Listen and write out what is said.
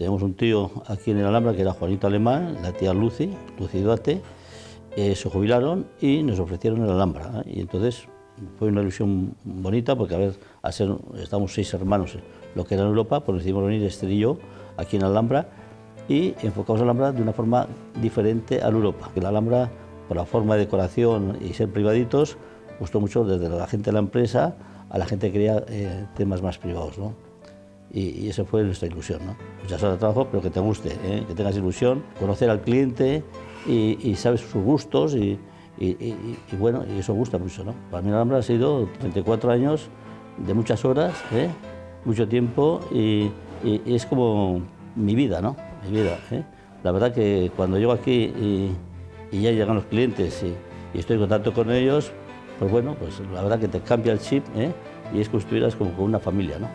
Teníamos un tío aquí en el Alhambra que era Juanito Alemán, la tía Lucy Duarte, se jubilaron y nos ofrecieron el Alhambra. Y entonces fue una ilusión bonita porque, a ver, estamos 6 hermanos, lo que era en Europa, pues decidimos venir Esther y yo aquí en Alhambra y enfocamos la Alhambra de una forma diferente a Europa. Que la Alhambra, por la forma de decoración y ser privaditos, gustó mucho desde la gente de la empresa a la gente que quería temas más privados, ¿no? Y esa fue nuestra ilusión, ¿no? Muchas horas de trabajo, pero que te guste, que tengas ilusión, conocer al cliente y sabes sus gustos y bueno, y eso gusta mucho, ¿no? Para mí la Alhambra ha sido 34 años de muchas horas, mucho tiempo y es como mi vida, ¿no? Mi vida, La verdad que cuando llego aquí y ya llegan los clientes y estoy en contacto con ellos, pues bueno, pues la verdad que te cambia el chip, y es que estuvieras como con una familia, ¿no?